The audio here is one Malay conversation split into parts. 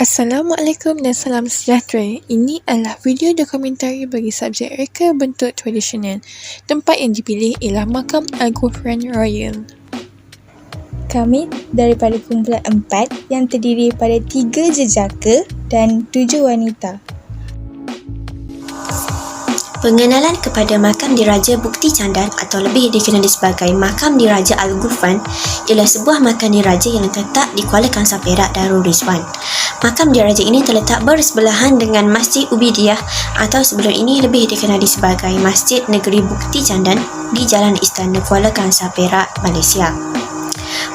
Assalamualaikum dan salam sejahtera. Ini adalah video dokumentari bagi subjek reka bentuk tradisional. Tempat yang dipilih ialah Makam Al-Ghufran Royal. Kami daripada kumpulan 4 yang terdiri daripada 3 jejaka dan 7 wanita. Pengenalan kepada Makam Diraja Bukti Candan atau lebih dikenali sebagai Makam Diraja Al-Ghufran ialah sebuah makam diraja yang terletak di Kuala Kangsar Perak, Darul Rizwan. Makam diraja ini terletak bersebelahan dengan Masjid Ubidiyah atau sebelum ini lebih dikenali sebagai Masjid Negeri Bukti Candan di Jalan Istana Kuala Kangsar Perak, Malaysia.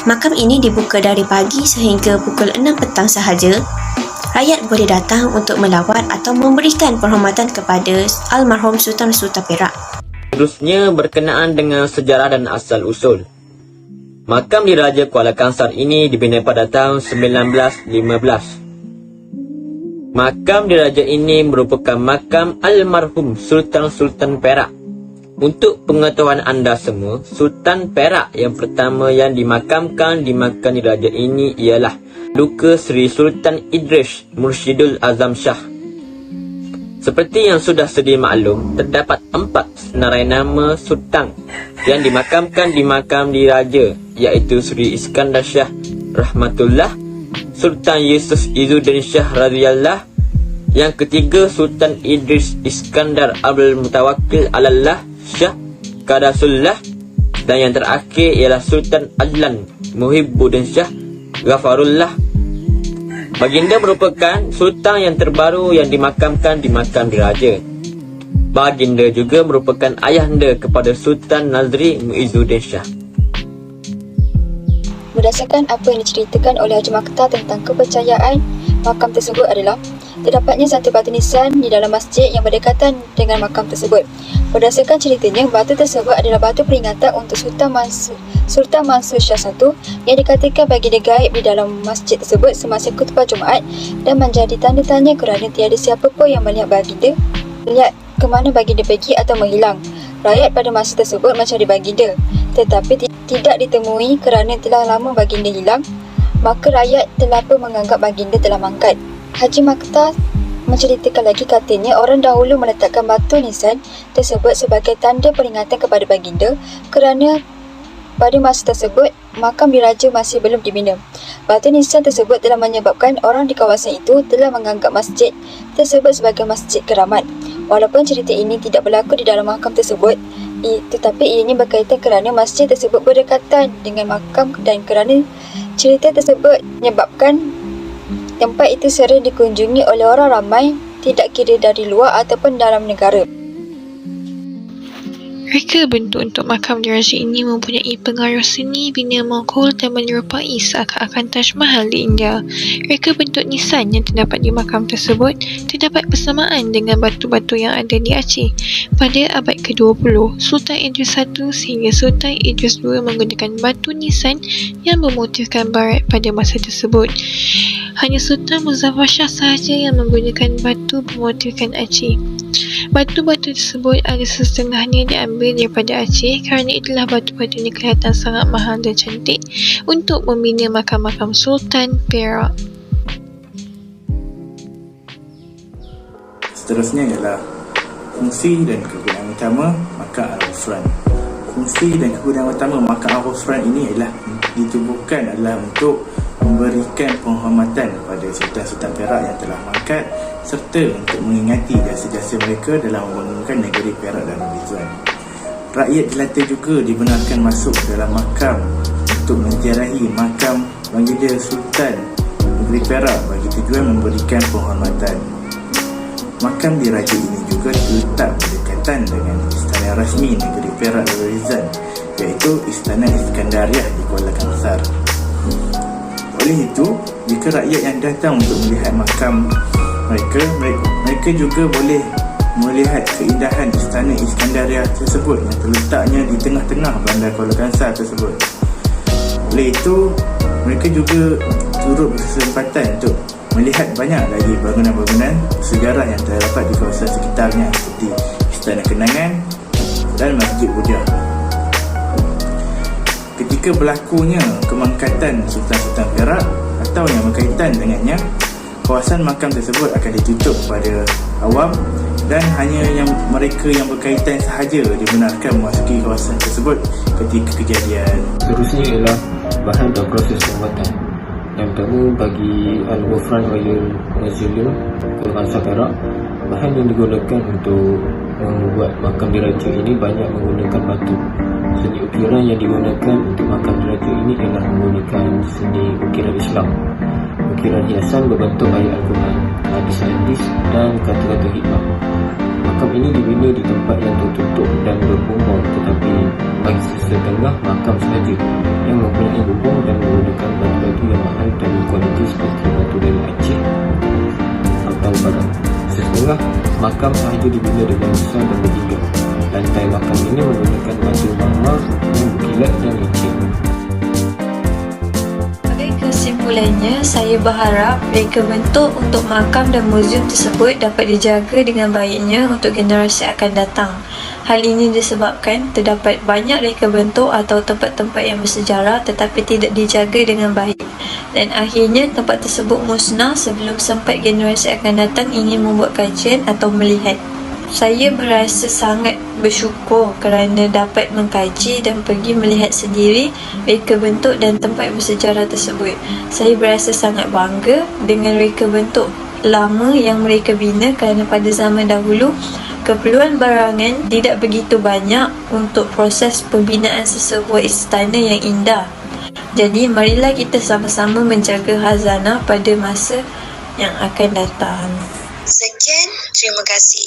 Makam ini dibuka dari pagi sehingga pukul 6 petang sahaja. Rakyat boleh datang untuk melawat atau memberikan penghormatan kepada almarhum Sultan Perak. Seterusnya berkenaan dengan sejarah dan asal-usul. Makam Diraja Kuala Kangsar ini dibina pada tahun 1915. Makam Diraja ini merupakan makam almarhum Sultan Perak. Untuk pengetahuan anda semua, Sultan Perak yang pertama yang dimakamkan di Makam Diraja ini ialah Luka Seri Sultan Idris Mursyidul Azam Shah. Seperti yang sudah sedia maklum, terdapat 4 senarai nama Sultan yang dimakamkan di Makam Diraja, iaitu Seri Iskandar Shah Rahmatullah, Sultan Yusuf Izzuddin Shah radhiyallah, yang ketiga Sultan Idris Iskandar Abdul Mutawakkil Alallah Shah Qadasullah, dan yang terakhir ialah Sultan Adlan Muhibbuddin Shah Ghafarullah. Baginda merupakan sultan yang terbaru yang dimakamkan di Makam Diraja. Baginda juga merupakan ayahanda kepada Sultan Nazri Muizzuddin Shah. Berdasarkan apa yang diceritakan oleh Haji Makta tentang kepercayaan makam tersebut adalah terdapatnya satu batu nisan di dalam masjid yang berdekatan dengan makam tersebut. Berdasarkan ceritanya, batu tersebut adalah batu peringatan untuk Sultan Mansur Shah I yang dikatakan baginda gaib di dalam masjid tersebut semasa khutbah Jumaat dan menjadi tanda tanya kerana tiada siapa pun yang melihat ke mana baginda pergi atau menghilang. Rakyat pada masa tersebut mencari baginda, tetapi tidak ditemui kerana telah lama baginda hilang. Maka rakyat telah pun menganggap baginda telah mangkat. Haji Makta menceritakan lagi, katanya orang dahulu meletakkan batu nisan tersebut sebagai tanda peringatan kepada baginda kerana pada masa tersebut makam diraja masih belum dibina. Batu nisan tersebut telah menyebabkan orang di kawasan itu telah menganggap masjid tersebut sebagai masjid keramat. Walaupun cerita ini tidak berlaku di dalam makam tersebut, tetapi ianya berkaitan kerana masjid tersebut berdekatan dengan makam dan kerana cerita tersebut menyebabkan tempat itu sering dikunjungi oleh orang ramai, tidak kira dari luar ataupun dalam negara. Reka bentuk untuk makam diraja ini mempunyai pengaruh seni bina Monggol dan menyerupai seakan-akan Taj Mahal di India. Reka bentuk nisan yang terdapat di makam tersebut terdapat persamaan dengan batu-batu yang ada di Aceh. Pada abad ke-20, Sultan Idris I sehingga Sultan Idris II menggunakan batu nisan yang memotifkan barat pada masa tersebut. Hanya Sultan Muzaffar Shah sahaja yang menggunakan batu bermotifkan Aceh. Batu-batu tersebut ada setengahnya diambil daripada Aceh, kerana itulah batu-batu ini kelihatan sangat mahal dan cantik untuk membina makam-makam Sultan Perak. Seterusnya ialah fungsi dan kegunaan utama Makam Al-Ghufran. Fungsi dan kegunaan utama Makam Al-Ghufran ini ialah ditubuhkan adalah untuk memberikan penghormatan kepada Sultan Perak yang telah mangkat serta untuk mengingati jasa-jasa mereka dalam membangunkan negeri Perak dan Rizwan. Rakyat jelata juga dibenarkan masuk dalam makam untuk menziarahi makam baginda Sultan Negeri Perak bagi tujuan memberikan penghormatan. Makam diraja ini juga terletak berdekatan dengan istana rasmi negeri Perak dan Rizwan, iaitu Istana Iskandariah di Kuala Kangsar. Oleh itu, jika rakyat yang datang untuk melihat makam mereka juga boleh melihat keindahan Istana Iskandariah tersebut yang terletaknya di tengah-tengah bandar Kuala Kangsar tersebut. Oleh itu, mereka juga turut berkesempatan untuk melihat banyak lagi bangunan-bangunan sejarah yang terdapat di kawasan sekitarnya seperti Istana Kenangan dan Masjid Budiah. Ketika berlakunya kemangkatan Sultan Perak atau yang berkaitan dengannya, kawasan makam tersebut akan ditutup kepada awam dan hanya mereka yang berkaitan sahaja dibenarkan memasuki kawasan tersebut ketika kejadian. Seterusnya ialah bahan dan proses pembuatan. Yang pertama, bagi Al-Ghufran Royal Mausoleum Kawasan Perak, bahan yang digunakan untuk membuat makam diraja ini banyak menggunakan batu. Seni ukiran yang digunakan untuk makam diraja ini ialah menggunakan seni ukiran Islam. Ukiran hiasan berbentuk ayat Al-Quran, hadis-hadis dan kata-kata hikmah. Makam ini dibina di tempat yang tertutup dan berbubung, tetapi bagi sisi tengah makam sahaja yang mempunyai bubung dan menggunakan batu-batu yang mahal dan berkualiti seperti batu dari Aceh atau Padang. Setengah makam sahaja dibina dengan besar dan bertingkat. Lantai makam ini menggunakan batu marmer yang berkilat dan licin. Sebagai kesimpulannya, saya berharap reka bentuk untuk makam dan muzium tersebut dapat dijaga dengan baiknya untuk generasi akan datang. Hal ini disebabkan terdapat banyak reka bentuk atau tempat-tempat yang bersejarah tetapi tidak dijaga dengan baik, dan akhirnya tempat tersebut musnah sebelum sempat generasi akan datang ingin membuat kajian atau melihat. Saya berasa sangat bersyukur kerana dapat mengkaji dan pergi melihat sendiri reka bentuk dan tempat bersejarah tersebut. Saya berasa sangat bangga dengan reka bentuk lama yang mereka bina kerana pada zaman dahulu keperluan barangan tidak begitu banyak untuk proses pembinaan sesebuah istana yang indah. Jadi marilah kita sama-sama menjaga khazanah pada masa yang akan datang. Sekian, terima kasih.